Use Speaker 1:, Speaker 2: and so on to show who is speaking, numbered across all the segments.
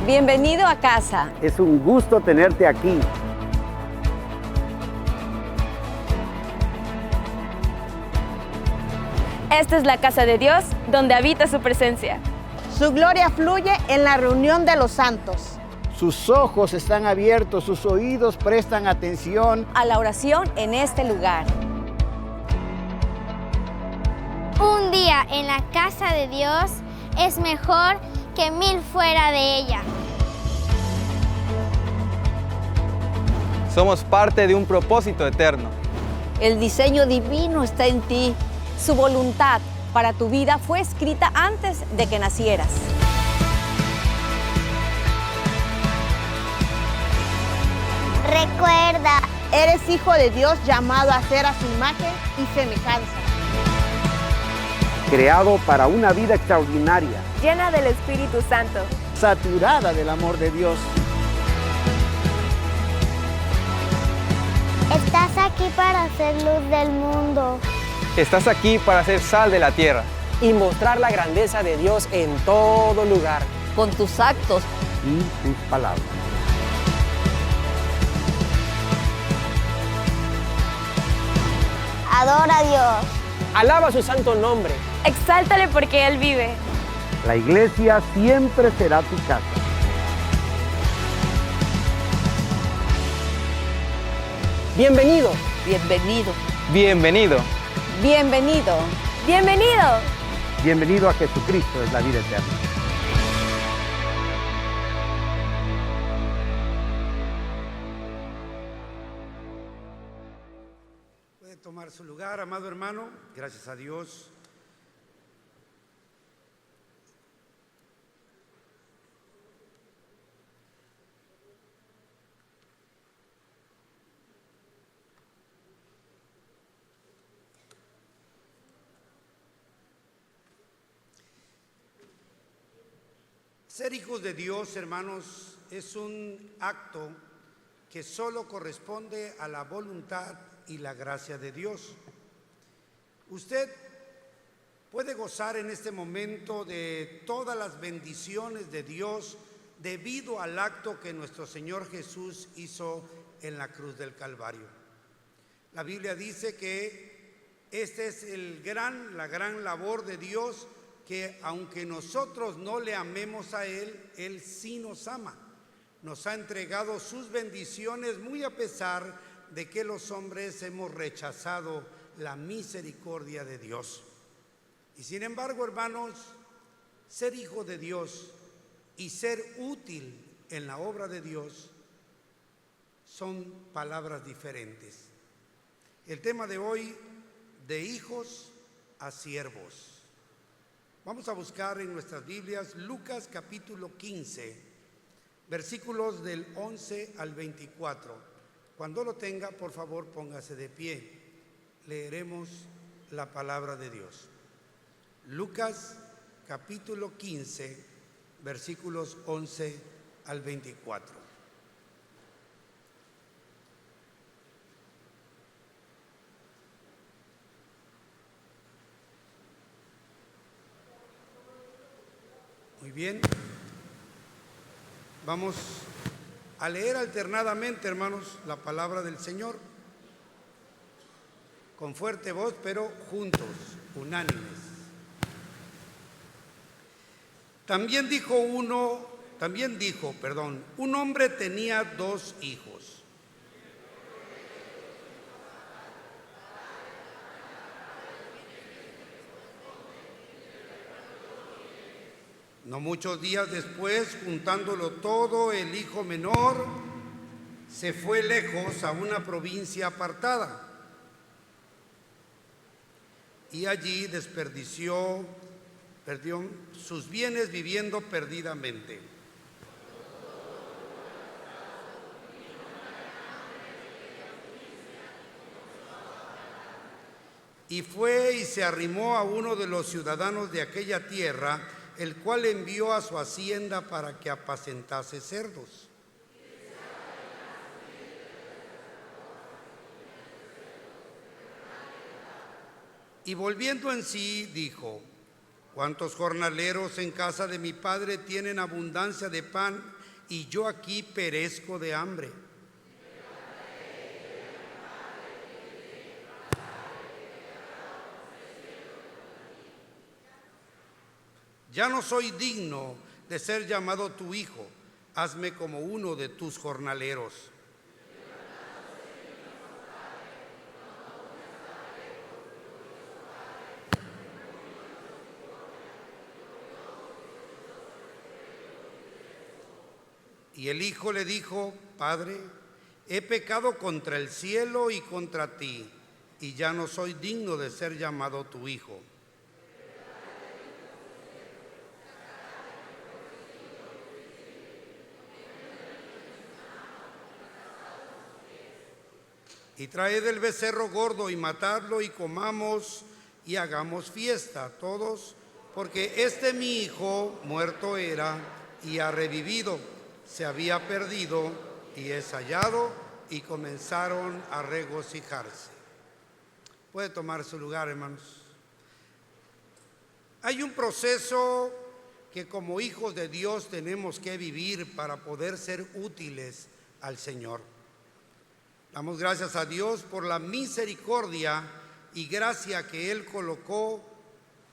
Speaker 1: Bienvenido a casa.
Speaker 2: Es un gusto tenerte aquí.
Speaker 3: Esta es la casa de Dios, donde habita su presencia.
Speaker 4: Su gloria fluye en la reunión de los santos.
Speaker 2: Sus ojos están abiertos, sus oídos prestan atención
Speaker 1: A la oración en este lugar.
Speaker 5: Un día en la casa de Dios es mejor que 1000 fuera de ella.
Speaker 6: Somos parte de un propósito eterno.
Speaker 1: El diseño divino está en ti. Su voluntad para tu vida fue escrita antes de que nacieras.
Speaker 5: Recuerda,
Speaker 4: Eres hijo de Dios llamado a ser a su imagen y semejanza.
Speaker 2: creado para una vida extraordinaria,
Speaker 3: Llena del Espíritu Santo.
Speaker 2: saturada del amor de Dios.
Speaker 5: estás aquí para ser luz del mundo.
Speaker 6: Estás aquí para ser sal de la tierra.
Speaker 7: Y mostrar la grandeza de Dios en todo lugar.
Speaker 1: Con tus actos,
Speaker 2: Y tus palabras.
Speaker 5: Adora a Dios.
Speaker 7: Alaba su santo nombre.
Speaker 3: Exáltale porque Él vive.
Speaker 2: La iglesia siempre será tu casa.
Speaker 7: Bienvenido.
Speaker 1: bienvenido.
Speaker 6: Bienvenido.
Speaker 1: Bienvenido.
Speaker 3: ¡Bienvenido!
Speaker 2: Bienvenido a Jesucristo, es la vida eterna.
Speaker 8: Puede tomar su lugar, amado hermano. Gracias a Dios. Ser hijos de Dios, hermanos, es un acto que solo corresponde a la voluntad y la gracia de Dios. Usted puede gozar en este momento de todas las bendiciones de Dios debido al acto que nuestro Señor Jesús hizo en la cruz del Calvario. La Biblia dice que esta es la gran labor de Dios, que aunque nosotros no le amemos a Él sí nos ama. Nos ha entregado sus bendiciones muy a pesar de que los hombres hemos rechazado la misericordia de Dios. Y sin embargo, hermanos, ser hijo de Dios y ser útil en la obra de Dios son palabras diferentes. El tema de hoy, de hijos a siervos. Vamos a buscar en nuestras Biblias Lucas capítulo 15, versículos del 11 al 24. Cuando lo tenga, por favor, póngase de pie. Leeremos la palabra de Dios. Lucas capítulo 15, versículos 11 al 24. Muy bien. Vamos a leer alternadamente, hermanos, la palabra del Señor. Con fuerte voz, pero juntos, unánimes. También dijo, un hombre tenía 2 hijos. No muchos días después, juntándolo todo, el hijo menor se fue lejos a una provincia apartada y allí perdió sus bienes viviendo perdidamente. Y fue y se arrimó a uno de los ciudadanos de aquella tierra, el cual envió a su hacienda para que apacentase cerdos. Y volviendo en sí, dijo: ¿Cuántos jornaleros en casa de mi padre tienen abundancia de pan y yo aquí perezco de hambre? Ya no soy digno de ser llamado tu hijo. Hazme como uno de tus jornaleros. Y el hijo le dijo: Padre, he pecado contra el cielo y contra ti, y ya no soy digno de ser llamado tu hijo. Y traed el becerro gordo y matadlo y comamos y hagamos fiesta todos, porque este mi hijo muerto era y ha revivido, se había perdido y es hallado, y comenzaron a regocijarse. Puede tomar su lugar, hermanos. Hay un proceso que como hijos de Dios tenemos que vivir para poder ser útiles al Señor. Damos gracias a Dios por la misericordia y gracia que Él colocó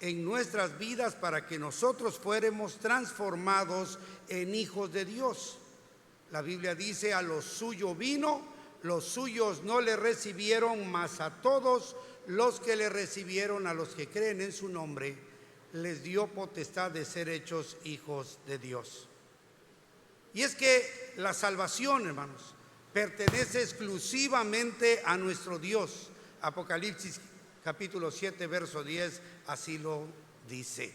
Speaker 8: en nuestras vidas para que nosotros fuéramos transformados en hijos de Dios. La Biblia dice: a lo suyo vino, los suyos no le recibieron, mas a todos los que le recibieron, a los que creen en su nombre, les dio potestad de ser hechos hijos de Dios. Y es que la salvación, hermanos, pertenece exclusivamente a nuestro Dios. Apocalipsis capítulo 7, verso 10, así lo dice.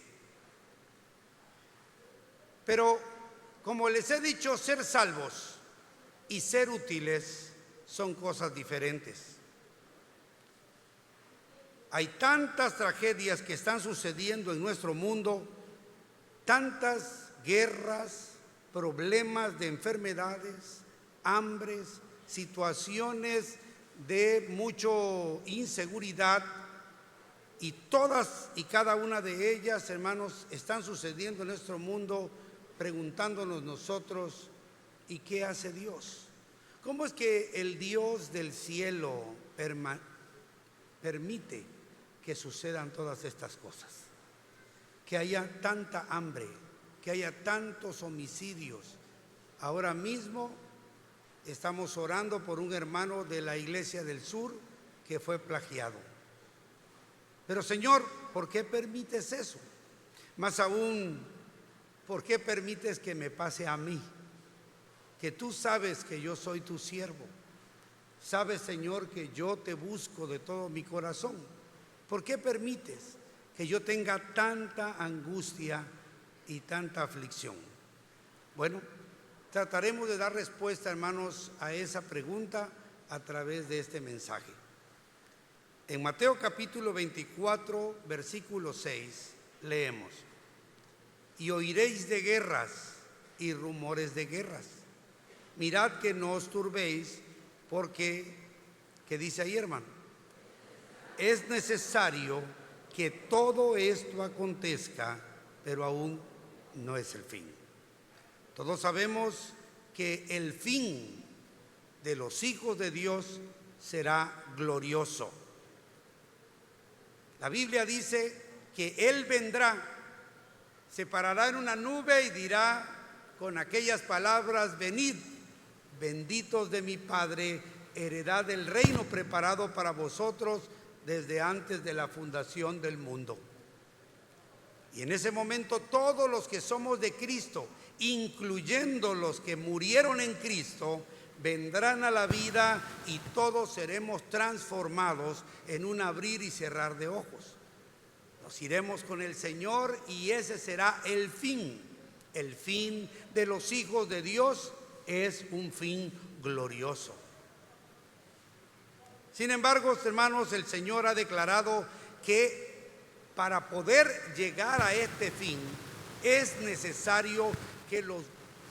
Speaker 8: Pero, como les he dicho, ser salvos y ser útiles son cosas diferentes. Hay tantas tragedias que están sucediendo en nuestro mundo, tantas guerras, problemas de enfermedades, hambres, situaciones de mucha inseguridad, y todas y cada una de ellas, hermanos, están sucediendo en nuestro mundo, preguntándonos nosotros: ¿y qué hace Dios? ¿Cómo es que el Dios del cielo permite que sucedan todas estas cosas? Que haya tanta hambre, que haya tantos homicidios. Ahora mismo estamos orando por un hermano de la iglesia del sur que fue plagiado. Pero Señor, ¿por qué permites eso? Más aún, ¿por qué permites que me pase a mí? Que tú sabes que yo soy tu siervo. Sabes, Señor, que yo te busco de todo mi corazón. ¿Por qué permites que yo tenga tanta angustia y tanta aflicción? Bueno, trataremos de dar respuesta, hermanos, a esa pregunta a través de este mensaje. En Mateo capítulo 24, versículo 6, leemos: y oiréis de guerras y rumores de guerras. Mirad que no os turbéis, porque, ¿qué dice ahí, hermano? Es necesario que todo esto acontezca, pero aún no es el fin. Todos sabemos que el fin de los hijos de Dios será glorioso. La Biblia dice que Él vendrá, se parará en una nube y dirá con aquellas palabras: venid, benditos de mi Padre, heredad del reino preparado para vosotros desde antes de la fundación del mundo. Y en ese momento todos los que somos de Cristo, incluyendo los que murieron en Cristo, vendrán a la vida y todos seremos transformados en un abrir y cerrar de ojos. Nos iremos con el Señor y ese será el fin. El fin de los hijos de Dios es un fin glorioso. Sin embargo, hermanos, el Señor ha declarado que para poder llegar a este fin es necesario que los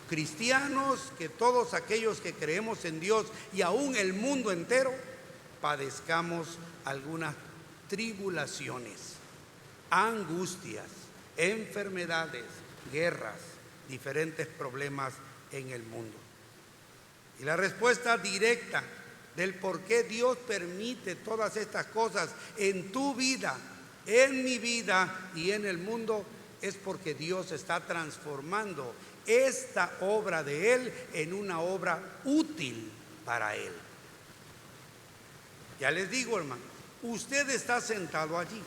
Speaker 8: cristianos, que todos aquellos que creemos en Dios y aún el mundo entero, padezcamos algunas tribulaciones, angustias, enfermedades, guerras, diferentes problemas en el mundo. Y la respuesta directa del por qué Dios permite todas estas cosas en tu vida, en mi vida y en el mundo es porque Dios está transformando esta obra de Él en una obra útil para Él. Ya les digo, hermano, usted está sentado allí,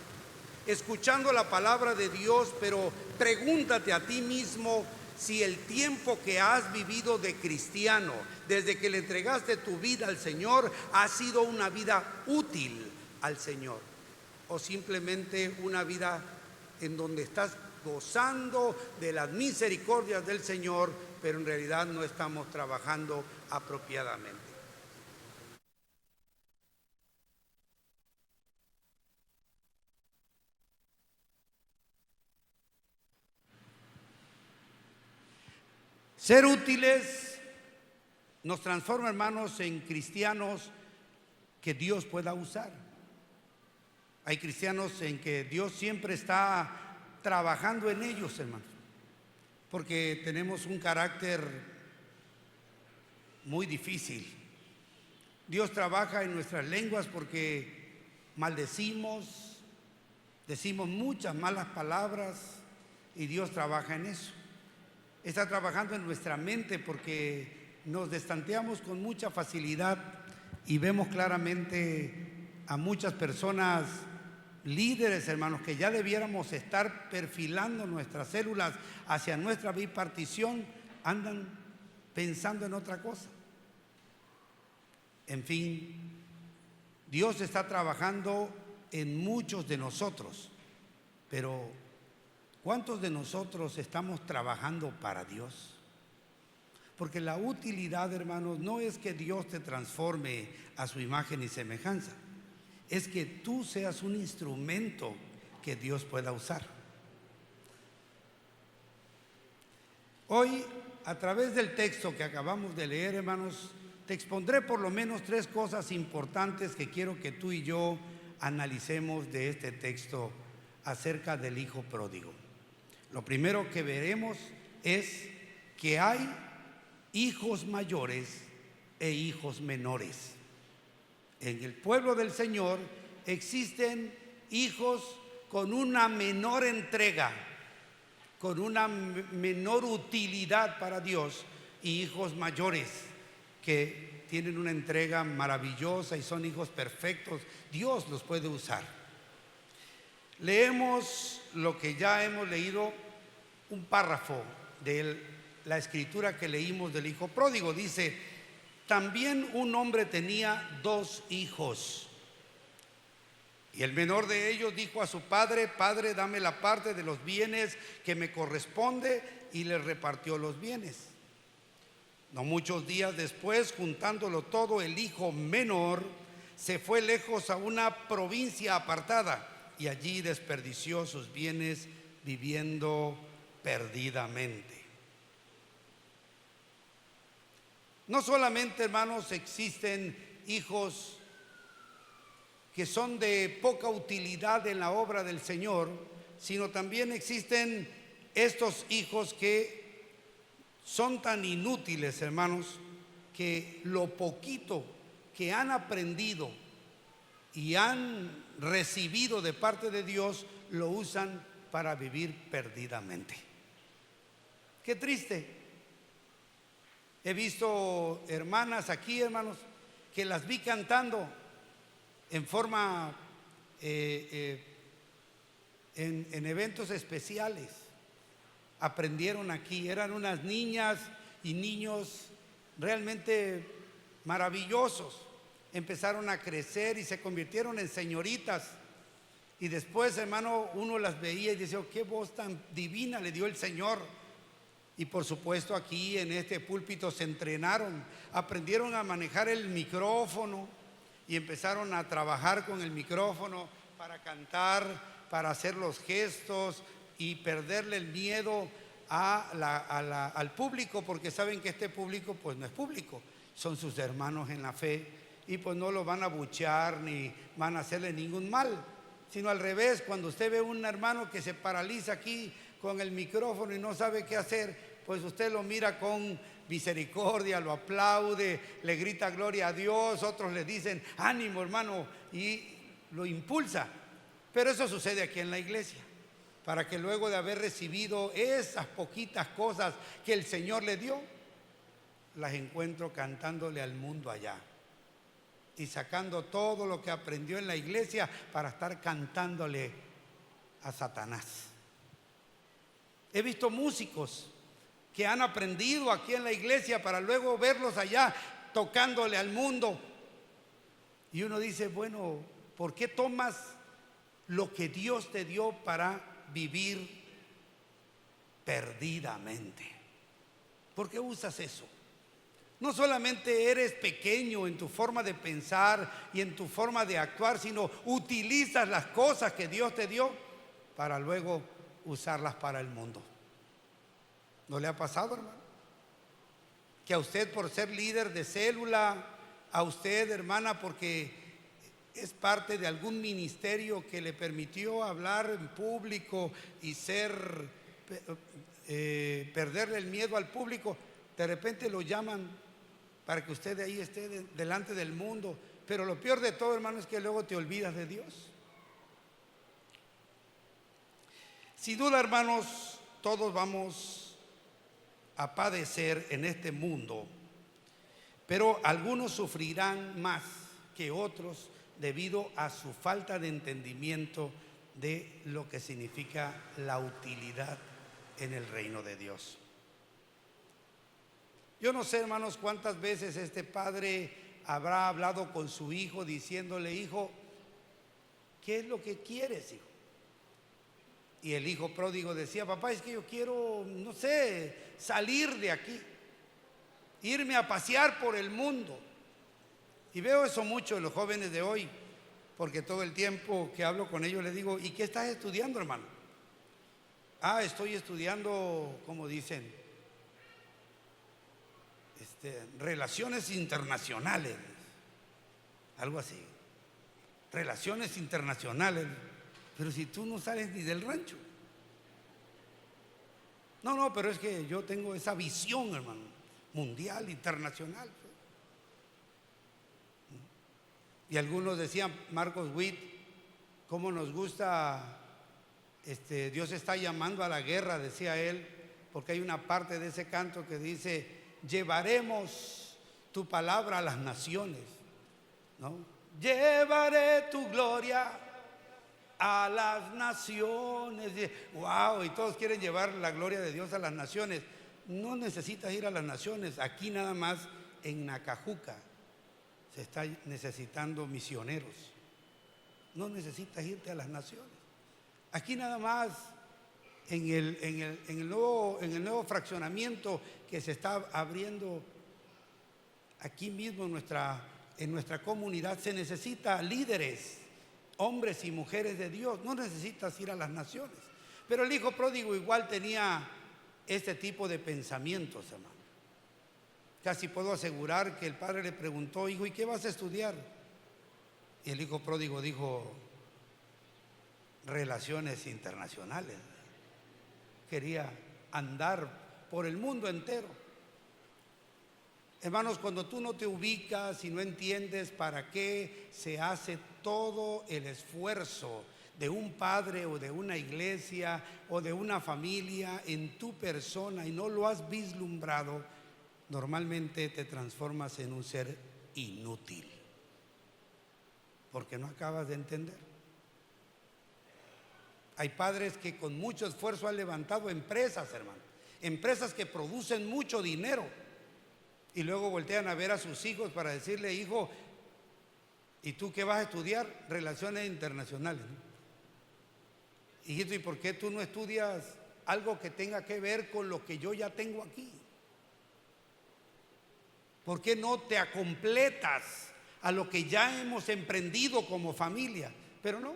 Speaker 8: escuchando la palabra de Dios, pero pregúntate a ti mismo si el tiempo que has vivido de cristiano, desde que le entregaste tu vida al Señor, ha sido una vida útil al Señor, o simplemente una vida en donde estás gozando de las misericordias del Señor, pero en realidad no estamos trabajando apropiadamente. Ser útiles nos transforma, hermanos, en cristianos que Dios pueda usar. Hay cristianos en que Dios siempre está trabajando en ellos, hermanos, porque tenemos un carácter muy difícil. Dios trabaja en nuestras lenguas porque maldecimos, decimos muchas malas palabras y Dios trabaja en eso. Está trabajando en nuestra mente porque nos destanteamos con mucha facilidad y vemos claramente a muchas personas líderes, hermanos, que ya debiéramos estar perfilando nuestras células hacia nuestra bipartición, andan pensando en otra cosa. En fin, Dios está trabajando en muchos de nosotros, pero ¿cuántos de nosotros estamos trabajando para Dios? Porque la utilidad, hermanos, no es que Dios te transforme a su imagen y semejanza, es que tú seas un instrumento que Dios pueda usar. Hoy, a través del texto que acabamos de leer, hermanos, te expondré por lo menos 3 cosas importantes que quiero que tú y yo analicemos de este texto acerca del hijo pródigo. Lo primero que veremos es que hay hijos mayores e hijos menores. En el pueblo del Señor existen hijos con una menor entrega, con una menor utilidad para Dios, y hijos mayores que tienen una entrega maravillosa y son hijos perfectos. Dios los puede usar. Leemos lo que ya hemos leído, un párrafo de la escritura que leímos del hijo pródigo. Dice: también un hombre tenía 2 hijos, y el menor de ellos dijo a su padre: Padre, dame la parte de los bienes que me corresponde, y le repartió los bienes. No muchos días después, juntándolo todo, el hijo menor se fue lejos a una provincia apartada, y allí desperdició sus bienes viviendo perdidamente. No solamente, hermanos, existen hijos que son de poca utilidad en la obra del Señor, sino también existen estos hijos que son tan inútiles, hermanos, que lo poquito que han aprendido y han recibido de parte de Dios lo usan para vivir perdidamente. Qué triste. He visto hermanas aquí, hermanos, que las vi cantando en forma en eventos especiales. Aprendieron aquí, eran unas niñas y niños realmente maravillosos. Empezaron a crecer y se convirtieron en señoritas. Y después, hermano, uno las veía y decía: qué voz tan divina le dio el Señor. Y por supuesto, aquí en este púlpito se entrenaron, aprendieron a manejar el micrófono y empezaron a trabajar con el micrófono para cantar, para hacer los gestos y perderle el miedo al público, porque saben que este público pues no es público, son sus hermanos en la fe, y pues no lo van a abuchear ni van a hacerle ningún mal, sino al revés. Cuando usted ve a un hermano que se paraliza aquí con el micrófono y no sabe qué hacer, pues usted lo mira con misericordia, lo aplaude, le grita gloria a Dios, otros le dicen ánimo hermano y lo impulsa. Pero eso sucede aquí en la iglesia, para que luego de haber recibido esas poquitas cosas que el Señor le dio, las encuentro cantándole al mundo allá y sacando todo lo que aprendió en la iglesia para estar cantándole a Satanás. He visto músicos que han aprendido aquí en la iglesia para luego verlos allá tocándole al mundo. Y uno dice, bueno, ¿por qué tomas lo que Dios te dio para vivir perdidamente? ¿Por qué usas eso? No solamente eres pequeño en tu forma de pensar y en tu forma de actuar, sino utilizas las cosas que Dios te dio para luego usarlas para el mundo. ¿No le ha pasado, hermano? Que a usted, por ser líder de célula, a usted, hermana, porque es parte de algún ministerio que le permitió hablar en público y perderle el miedo al público, de repente lo llaman para que usted ahí esté delante del mundo. Pero lo peor de todo, hermano, es que luego te olvidas de Dios. Sin duda, hermanos, todos vamos a padecer en este mundo, pero algunos sufrirán más que otros debido a su falta de entendimiento de lo que significa la utilidad en el reino de Dios. Yo no sé, hermanos, cuántas veces este padre habrá hablado con su hijo diciéndole, hijo, ¿qué es lo que quieres, hijo? Y el hijo pródigo decía, papá, es que yo quiero, no sé, salir de aquí, irme a pasear por el mundo. Y veo eso mucho en los jóvenes de hoy, porque todo el tiempo que hablo con ellos les digo, ¿y qué estás estudiando, hermano? Ah, estoy estudiando, como dicen, relaciones internacionales, algo así, relaciones internacionales. Pero si tú no sales ni del rancho. No, pero es que yo tengo esa visión, hermano, mundial, internacional. Y algunos decían, Marcos Witt, cómo nos gusta, Dios está llamando a la guerra, decía él, porque hay una parte de ese canto que dice, llevaremos tu palabra a las naciones, ¿no? Llevaré tu gloria a las naciones. Wow, y todos quieren llevar la gloria de Dios a las naciones. No necesitas ir a las naciones. Aquí nada más en Nacajuca se está necesitando misioneros. No necesitas irte a las naciones. Aquí nada más en el nuevo fraccionamiento que se está abriendo aquí mismo en nuestra comunidad, se necesita líderes, hombres y mujeres de Dios. No necesitas ir a las naciones. Pero el hijo pródigo igual tenía este tipo de pensamientos, hermano. Casi puedo asegurar que el padre le preguntó, hijo, ¿y qué vas a estudiar? Y el hijo pródigo dijo, relaciones internacionales. Quería andar por el mundo entero. Hermanos, cuando tú no te ubicas y no entiendes para qué se hace todo el esfuerzo de un padre o de una iglesia o de una familia en tu persona y no lo has vislumbrado, normalmente te transformas en un ser inútil, porque no acabas de entender. Hay padres que con mucho esfuerzo han levantado empresas, hermano, empresas que producen mucho dinero, y luego voltean a ver a sus hijos para decirle, hijo, ¿y tú qué vas a estudiar? Relaciones internacionales, ¿no? Hijito, ¿y por qué tú no estudias algo que tenga que ver con lo que yo ya tengo aquí? ¿Por qué no te acompletas a lo que ya hemos emprendido como familia? Pero no,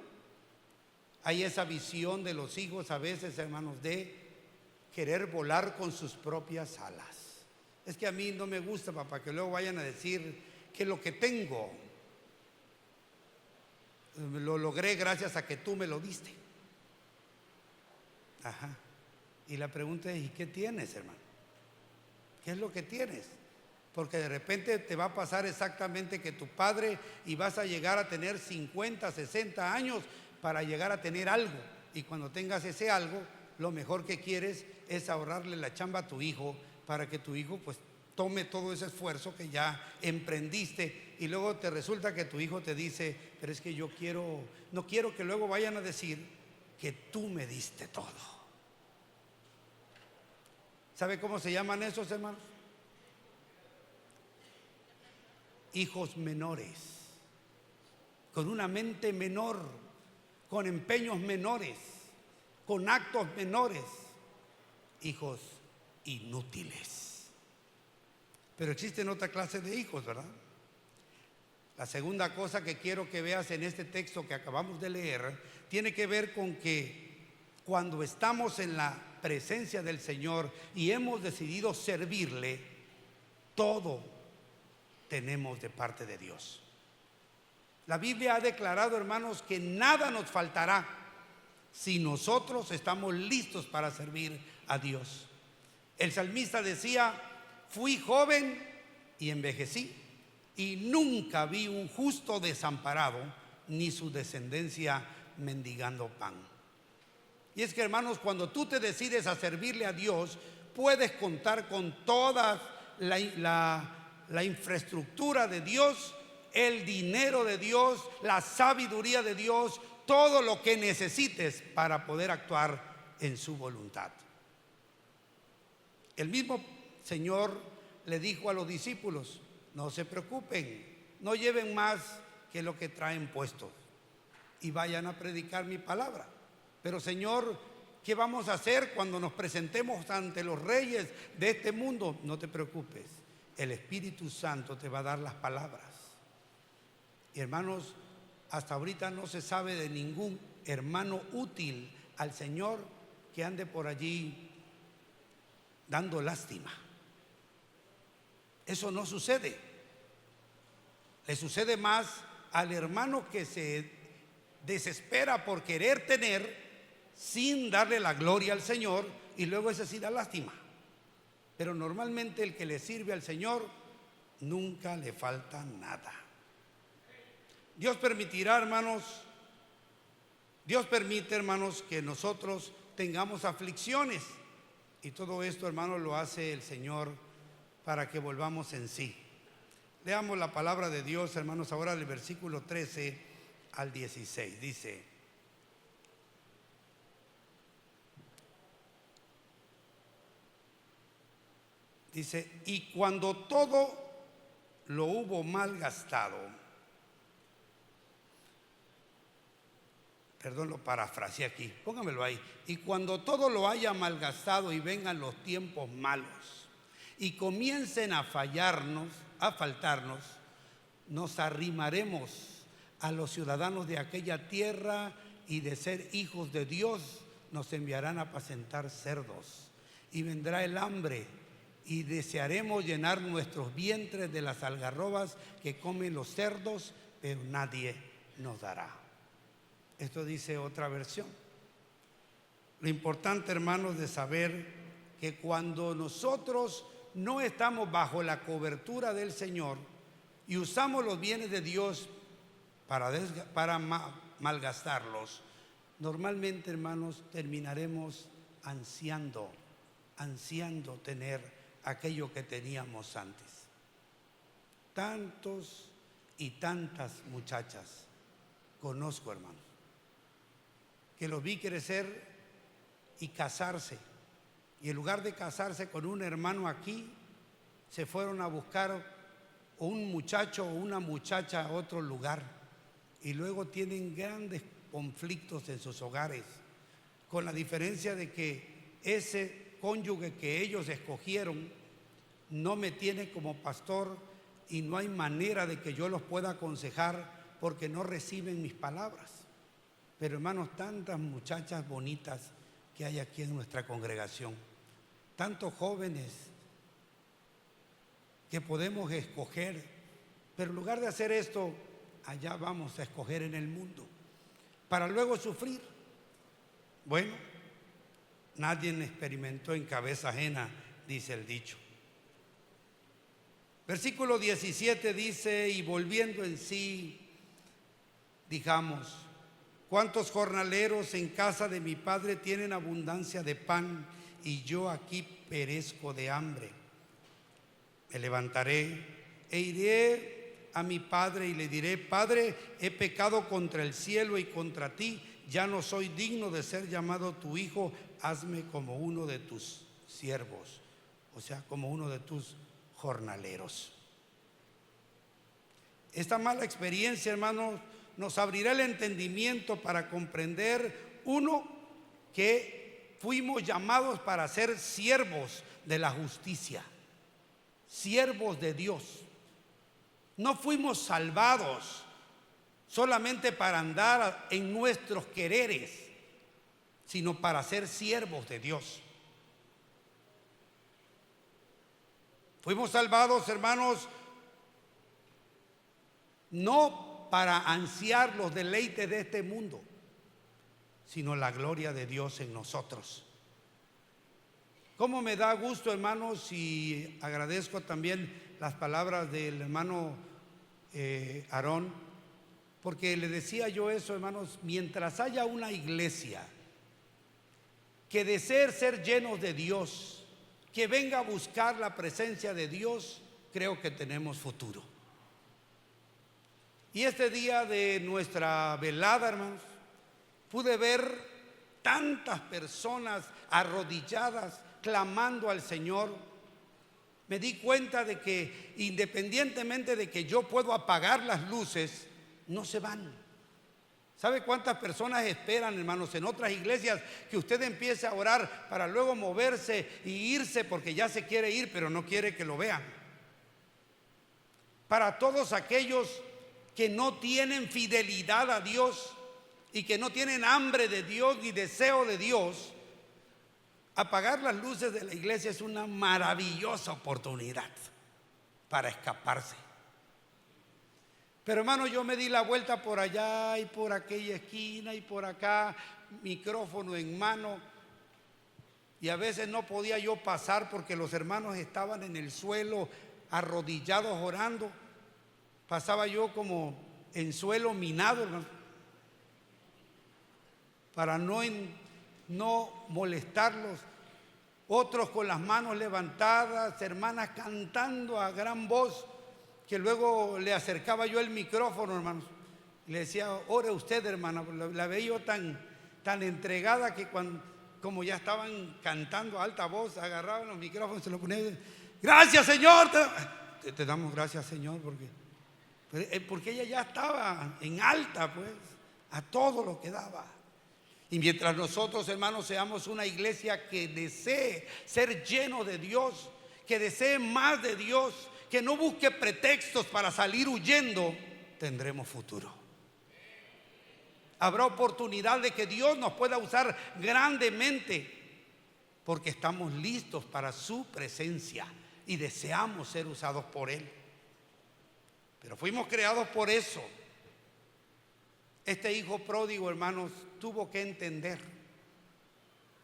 Speaker 8: hay esa visión de los hijos a veces, hermanos, de querer volar con sus propias alas. Es que a mí no me gusta, papá, que luego vayan a decir que lo que tengo. lo logré gracias a que tú me lo diste. Ajá. Y la pregunta es, ¿y qué tienes, hermano? ¿Qué es lo que tienes? Porque de repente te va a pasar exactamente que tu padre y vas a llegar a tener 50, 60 años para llegar a tener algo. Y cuando tengas ese algo, lo mejor que quieres es ahorrarle la chamba a tu hijo para que tu hijo pues tome todo ese esfuerzo que ya emprendiste, y luego te resulta que tu hijo te dice, pero es que no quiero que luego vayan a decir que tú me diste todo. ¿Sabe cómo se llaman esos, hermanos? Hijos menores, con una mente menor, con empeños menores, con actos menores, hijos inútiles. Pero existen otra clase de hijos, ¿verdad? La segunda cosa que quiero que veas en este texto que acabamos de leer tiene que ver con que cuando estamos en la presencia del Señor y hemos decidido servirle, todo tenemos de parte de Dios. La Biblia ha declarado, hermanos, que nada nos faltará si nosotros estamos listos para servir a Dios. El salmista decía, fui joven y envejecí, y nunca vi un justo desamparado, ni su descendencia mendigando pan. Y es que, hermanos, cuando tú te decides a servirle a Dios, puedes contar con toda la infraestructura de Dios, el dinero de Dios, la sabiduría de Dios, todo lo que necesites para poder actuar en su voluntad. El mismo Señor le dijo a los discípulos, no se preocupen, no lleven más que lo que traen puestos y vayan a predicar mi palabra. Pero Señor, ¿qué vamos a hacer cuando nos presentemos ante los reyes de este mundo? No te preocupes, el Espíritu Santo te va a dar las palabras. Y hermanos, hasta ahorita no se sabe de ningún hermano útil al Señor que ande por allí dando lástima. Eso no sucede. Le sucede más al hermano que se desespera por querer tener sin darle la gloria al Señor, y luego ese sí da lástima. Pero normalmente el que le sirve al Señor nunca le falta nada. Dios permitirá, hermanos, Dios permite, hermanos, que nosotros tengamos aflicciones, y todo esto, hermanos, lo hace el Señor para que volvamos en sí. Leamos la palabra de Dios, hermanos, ahora del versículo 13 al 16. Dice, y cuando todo lo hubo malgastado, perdón, lo parafraseé aquí, póngamelo ahí. Y cuando todo lo haya malgastado y vengan los tiempos malos y comiencen a faltarnos, nos arrimaremos a los ciudadanos de aquella tierra, y de ser hijos de Dios nos enviarán a apacentar cerdos. Y vendrá el hambre, y desearemos llenar nuestros vientres de las algarrobas que comen los cerdos, pero nadie nos dará. Esto dice otra versión. Lo importante, hermanos, de saber que cuando nosotros no estamos bajo la cobertura del Señor y usamos los bienes de Dios para malgastarlos, normalmente, hermanos, terminaremos ansiando tener aquello que teníamos antes. Tantos y tantas muchachas conozco, hermanos, que los vi crecer y casarse, y en lugar de casarse con un hermano aquí, se fueron a buscar un muchacho o una muchacha a otro lugar, y luego tienen grandes conflictos en sus hogares, con la diferencia de que ese cónyuge que ellos escogieron no me tiene como pastor, y no hay manera de que yo los pueda aconsejar porque no reciben mis palabras. Pero, hermanos, tantas muchachas bonitas que hay aquí en nuestra congregación, tantos jóvenes que podemos escoger, pero en lugar de hacer esto, allá vamos a escoger en el mundo, para luego sufrir. Bueno, nadie experimentó en cabeza ajena, dice el dicho. Versículo 17 dice: y volviendo en sí, digamos, ¿cuántos jornaleros en casa de mi padre tienen abundancia de pan y yo aquí perezco de hambre? Me levantaré e iré a mi padre y le diré: Padre, he pecado contra el cielo y contra ti, ya no soy digno de ser llamado tu hijo, hazme como uno de tus siervos, o sea, como uno de tus jornaleros. Esta mala experiencia, hermanos, nos abrirá el entendimiento para comprender, uno, que fuimos llamados para ser siervos de la justicia, siervos de Dios. No fuimos salvados solamente para andar en nuestros quereres, sino para ser siervos de Dios. Fuimos salvados, hermanos, no para ansiar los deleites de este mundo, sino la gloria de Dios en nosotros. Cómo me da gusto, hermanos, y agradezco también las palabras del hermano Aarón, porque le decía yo eso, hermanos: mientras haya una iglesia que desee ser llenos de Dios, que venga a buscar la presencia de Dios, creo que tenemos futuro. Y este día de nuestra velada, hermanos, pude ver tantas personas arrodilladas clamando al Señor. Me di cuenta de que independientemente de que yo puedo apagar las luces, no se van. ¿Sabe cuántas personas esperan, hermanos, en otras iglesias que usted empiece a orar para luego moverse y irse porque ya se quiere ir, pero no quiere que lo vean? Para todos aquellos que no tienen fidelidad a Dios y que no tienen hambre de Dios ni deseo de Dios, apagar las luces de la iglesia es una maravillosa oportunidad para escaparse. Pero, hermano, yo me di la vuelta por allá y por aquella esquina y por acá, micrófono en mano, y a veces no podía yo pasar porque los hermanos estaban en el suelo arrodillados orando. Pasaba yo como en suelo minado, hermano, para no molestarlos. Otros con las manos levantadas, hermanas cantando a gran voz, que luego le acercaba yo el micrófono, hermanos, y le decía: ore usted, hermana. La veía yo tan entregada que como ya estaban cantando a alta voz, agarraban los micrófonos y se los ponían: gracias, Señor, te damos gracias, Señor, porque ella ya estaba en alta, pues, a todo lo que daba. Y mientras nosotros, hermanos, seamos una iglesia que desee ser lleno de Dios, que desee más de Dios, que no busque pretextos para salir huyendo, tendremos futuro. Habrá oportunidad de que Dios nos pueda usar grandemente, porque estamos listos para su presencia y deseamos ser usados por Él. Pero fuimos creados por eso. Este hijo pródigo, hermanos, tuvo que entender,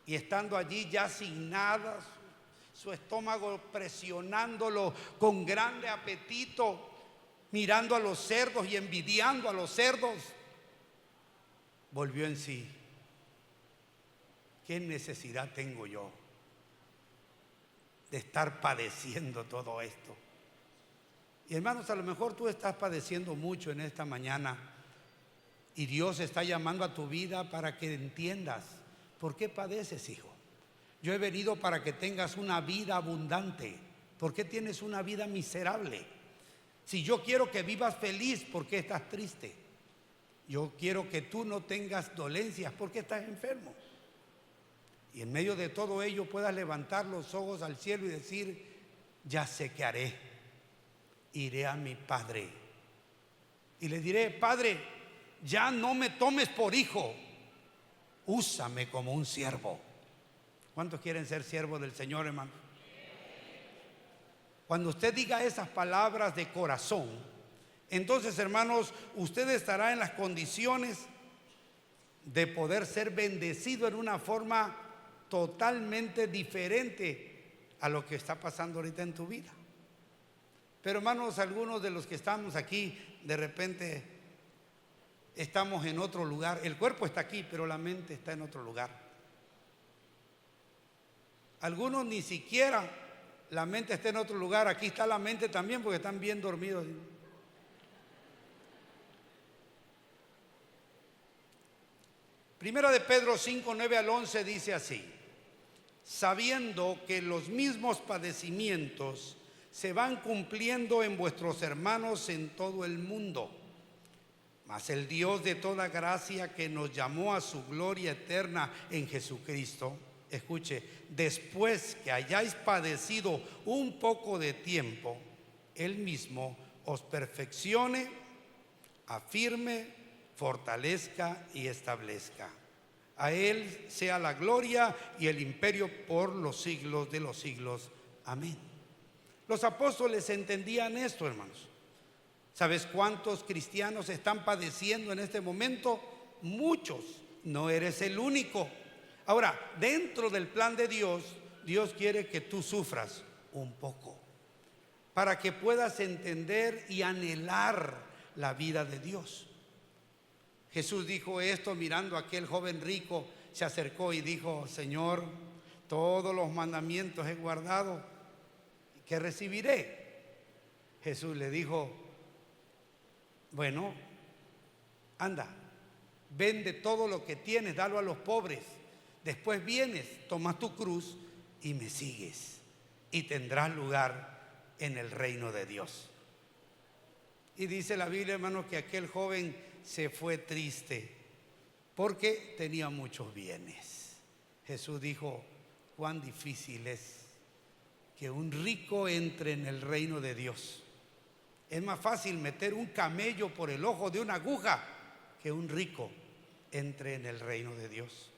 Speaker 8: y estando allí ya sin nada, su estómago presionándolo con grande apetito, mirando a los cerdos y envidiando a los cerdos, volvió en sí. ¿Qué necesidad tengo yo de estar padeciendo todo esto? Y, hermanos, a lo mejor tú estás padeciendo mucho en esta mañana, y Dios está llamando a tu vida para que entiendas por qué padeces, hijo. Yo he venido para que tengas una vida abundante. ¿Por qué tienes una vida miserable? Si yo quiero que vivas feliz, ¿por qué estás triste? Yo quiero que tú no tengas dolencias, ¿por qué estás enfermo? Y en medio de todo ello puedas levantar los ojos al cielo y decir: ya sé qué haré. Iré a mi Padre y le diré: Padre, ya no me tomes por hijo, úsame como un siervo. ¿Cuántos quieren ser siervos del Señor, hermano? Cuando usted diga esas palabras de corazón, Entonces, hermanos, usted estará en las condiciones de poder ser bendecido en una forma totalmente diferente a lo que está pasando ahorita en tu vida. Pero, hermanos, algunos de los que estamos aquí, de repente estamos en otro lugar. El cuerpo está aquí, pero la mente está en otro lugar. Algunos ni siquiera la mente está en otro lugar. Aquí está la mente también porque están bien dormidos. Primera de Pedro 5, 9 al 11 dice así: sabiendo que los mismos padecimientos se van cumpliendo en vuestros hermanos en todo el mundo. Mas el Dios de toda gracia, que nos llamó a su gloria eterna en Jesucristo, escuche, después que hayáis padecido un poco de tiempo, Él mismo os perfeccione, afirme, fortalezca y establezca. A Él sea la gloria y el imperio por los siglos de los siglos. Amén. Los apóstoles entendían esto, hermanos. ¿Sabes cuántos cristianos están padeciendo en este momento? Muchos. No eres el único. Ahora, dentro del plan de Dios, Dios quiere que tú sufras un poco para que puedas entender y anhelar la vida de Dios. Jesús dijo esto mirando a aquel joven rico, se acercó y dijo: Señor, todos los mandamientos he guardado, ¿qué recibiré? Jesús le dijo: bueno, anda, vende todo lo que tienes, dalo a los pobres, después vienes, tomas tu cruz y me sigues, y tendrás lugar en el reino de Dios. Y dice la Biblia, hermanos, que aquel joven se fue triste porque tenía muchos bienes. Jesús dijo: cuán difícil es que un rico entre en el reino de Dios. Es más fácil meter un camello por el ojo de una aguja que un rico entre en el reino de Dios.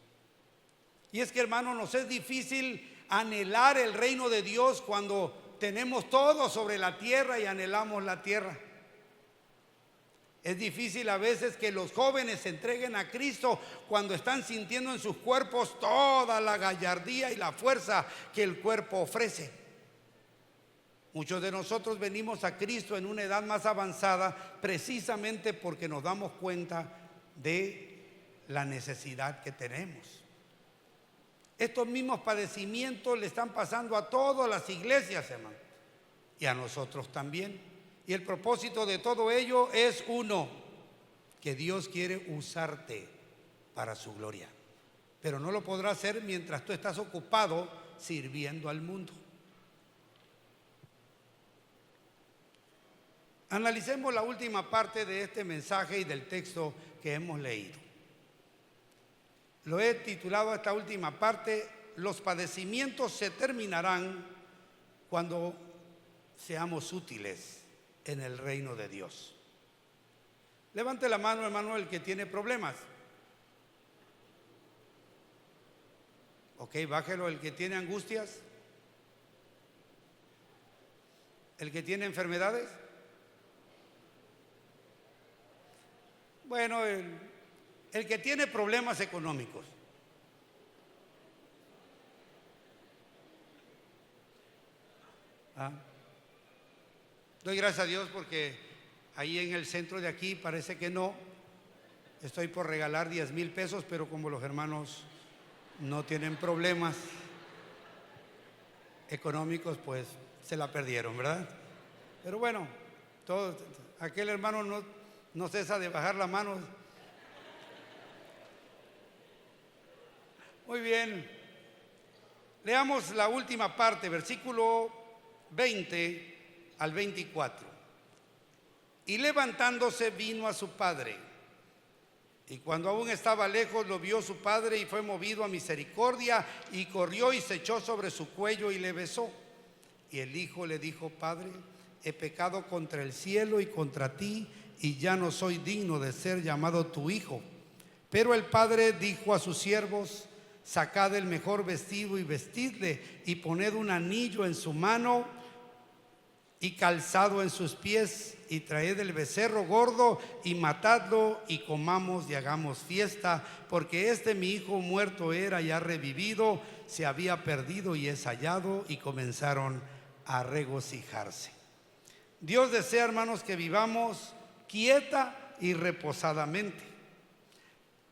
Speaker 8: Y es que, hermano, nos es difícil anhelar el reino de Dios cuando tenemos todo sobre la tierra y anhelamos la tierra. Es difícil a veces que los jóvenes se entreguen a Cristo cuando están sintiendo en sus cuerpos toda la gallardía y la fuerza que el cuerpo ofrece. Muchos de nosotros venimos a Cristo en una edad más avanzada precisamente porque nos damos cuenta de la necesidad que tenemos. Estos mismos padecimientos le están pasando a todas las iglesias, hermano, y a nosotros también. Y el propósito de todo ello es uno: que Dios quiere usarte para su gloria, pero no lo podrá hacer mientras tú estás ocupado sirviendo al mundo. Analicemos la última parte de este mensaje y del texto que hemos leído. Lo he titulado esta última parte: los padecimientos se terminarán cuando seamos útiles en el reino de Dios. Levante la mano, hermano, el que tiene problemas. Ok, bájelo. El que tiene angustias. El que tiene enfermedades. Bueno, el que tiene problemas económicos. Doy gracias a Dios porque ahí en el centro de aquí parece que no. Estoy por regalar 10,000 pesos, pero como los hermanos no tienen problemas económicos, pues se la perdieron, ¿verdad? Pero bueno, aquel hermano no cesa de bajar la mano. Muy bien. Leamos la última parte, versículo 20 al 24. Y levantándose vino a su padre, y cuando aún estaba lejos lo vio su padre y fue movido a misericordia y corrió y se echó sobre su cuello y le besó. Y el hijo le dijo: Padre, he pecado contra el cielo y contra ti, y ya no soy digno de ser llamado tu hijo. Pero el padre dijo a sus siervos: sacad el mejor vestido y vestidle, y poned un anillo en su mano y calzado en sus pies, y traed el becerro gordo y matadlo, y comamos y hagamos fiesta, porque mi hijo muerto era y ha revivido, se había perdido y es hallado. Y comenzaron a regocijarse. Dios desea, hermanos, que vivamos quieta y reposadamente.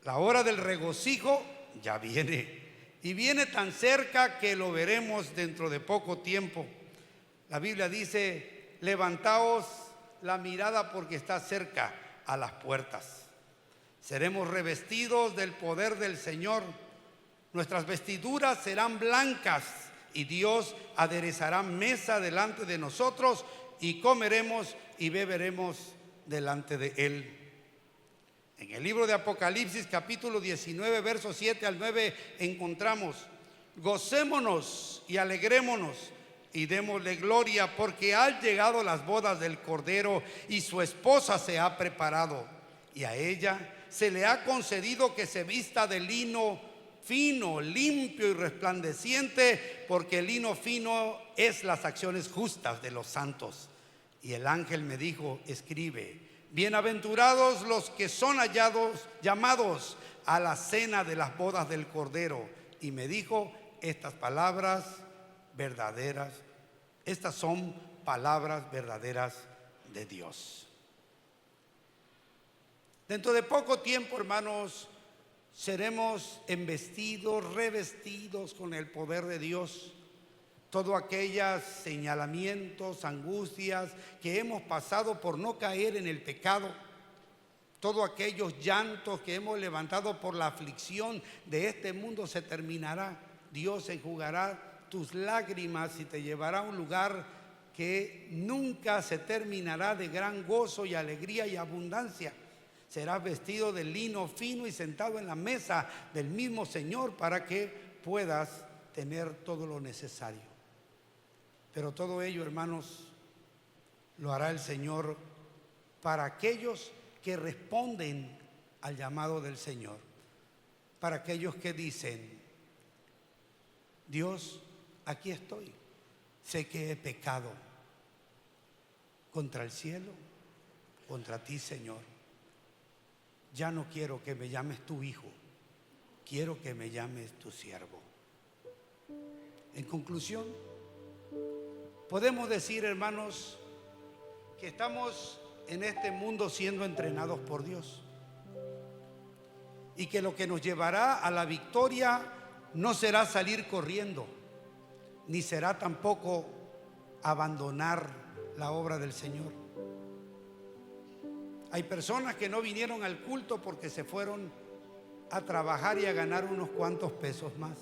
Speaker 8: La hora del regocijo ya viene, y viene tan cerca que lo veremos dentro de poco tiempo. La Biblia dice: levantaos la mirada porque está cerca a las puertas. Seremos revestidos del poder del Señor. Nuestras vestiduras serán blancas, y Dios aderezará mesa delante de nosotros, y comeremos y beberemos delante de Él. En el libro de Apocalipsis, capítulo 19, versos 7 al 9, encontramos: gocémonos y alegrémonos y démosle gloria, porque han llegado las bodas del Cordero, y su esposa se ha preparado, y a ella se le ha concedido que se vista de lino fino, limpio y resplandeciente, porque el lino fino es las acciones justas de los santos. Y el ángel me dijo: escribe: bienaventurados los que son llamados a la cena de las bodas del Cordero. Y me dijo: estas son palabras verdaderas de Dios. Dentro de poco tiempo, hermanos, seremos embestidos, revestidos con el poder de Dios. Todos aquellos señalamientos, angustias que hemos pasado por no caer en el pecado, todos aquellos llantos que hemos levantado por la aflicción de este mundo, se terminará. Dios enjugará tus lágrimas y te llevará a un lugar que nunca se terminará, de gran gozo y alegría y abundancia. Serás vestido de lino fino y sentado en la mesa del mismo Señor, para que puedas tener todo lo necesario. Pero todo ello, hermanos, lo hará el Señor para aquellos que responden al llamado del Señor, para aquellos que dicen: Dios, aquí estoy, sé que he pecado contra el cielo, contra ti, Señor. Ya no quiero que me llames tu hijo, quiero que me llames tu siervo. En conclusión, podemos decir, hermanos, que estamos en este mundo siendo entrenados por Dios, y que lo que nos llevará a la victoria no será salir corriendo, ni será tampoco abandonar la obra del Señor. Hay personas que no vinieron al culto porque se fueron a trabajar y a ganar unos cuantos pesos más.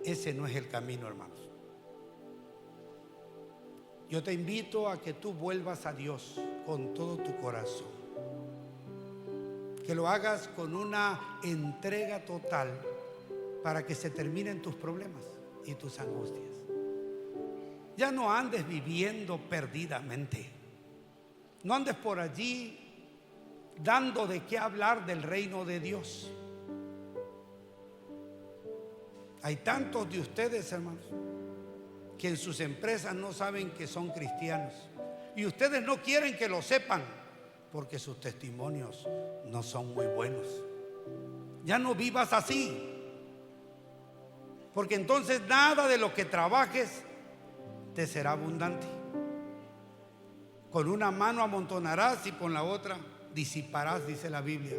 Speaker 8: Ese no es el camino, hermanos. Yo te invito a que tú vuelvas a Dios con todo tu corazón, que lo hagas con una entrega total, para que se terminen tus problemas y tus angustias. Ya no andes viviendo perdidamente. No andes por allí dando de qué hablar del reino de Dios. Hay tantos de ustedes, hermanos, que en sus empresas no saben que son cristianos, y ustedes no quieren que lo sepan porque sus testimonios no son muy buenos. Ya no vivas así, porque entonces nada de lo que trabajes te será abundante. Con una mano amontonarás y con la otra disiparás, dice la Biblia,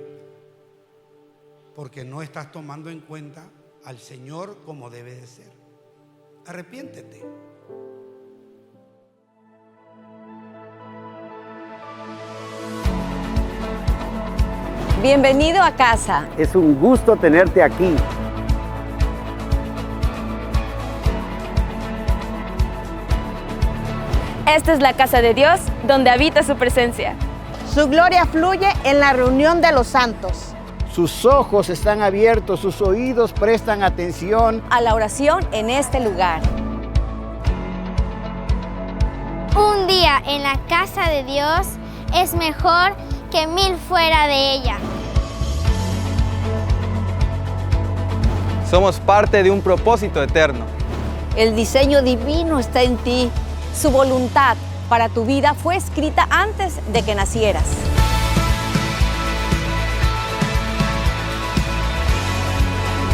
Speaker 8: porque no estás tomando en cuenta al Señor como debe de ser. Arrepiéntete.
Speaker 1: Bienvenido a casa.
Speaker 2: Es un gusto tenerte aquí.
Speaker 3: Esta es la casa de Dios, donde habita su presencia.
Speaker 4: Su gloria fluye en la reunión de los santos.
Speaker 2: Sus ojos están abiertos, sus oídos prestan atención
Speaker 1: A la oración en este lugar.
Speaker 5: Un día en la casa de Dios es mejor que 1000 fuera de ella.
Speaker 6: Somos parte de un propósito eterno.
Speaker 1: El diseño divino está en ti. Su voluntad para tu vida fue escrita antes de que nacieras.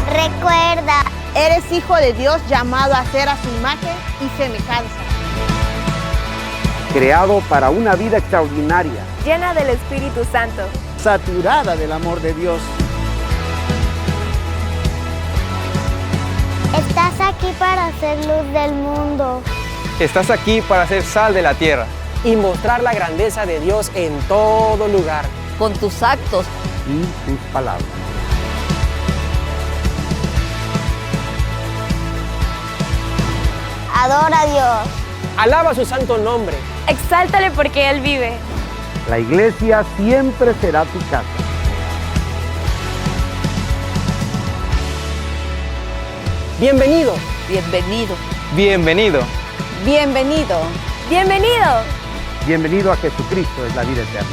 Speaker 5: Recuerda,
Speaker 4: Eres hijo de Dios llamado a ser a su imagen y semejanza.
Speaker 2: Creado para una vida extraordinaria,
Speaker 3: Llena del Espíritu Santo.
Speaker 2: saturada del amor de Dios.
Speaker 5: estás aquí para ser luz del mundo.
Speaker 6: Estás aquí para ser sal de la tierra.
Speaker 7: Y mostrar la grandeza de Dios en todo lugar.
Speaker 1: Con tus actos,
Speaker 2: Y tus palabras.
Speaker 5: Adora a Dios.
Speaker 7: Alaba su santo nombre.
Speaker 3: Exáltale porque Él vive.
Speaker 2: La iglesia siempre será tu casa.
Speaker 7: Bienvenido.
Speaker 1: bienvenido.
Speaker 6: Bienvenido.
Speaker 1: Bienvenido.
Speaker 3: ¡Bienvenido!
Speaker 2: Bienvenido a Jesucristo, es la vida eterna.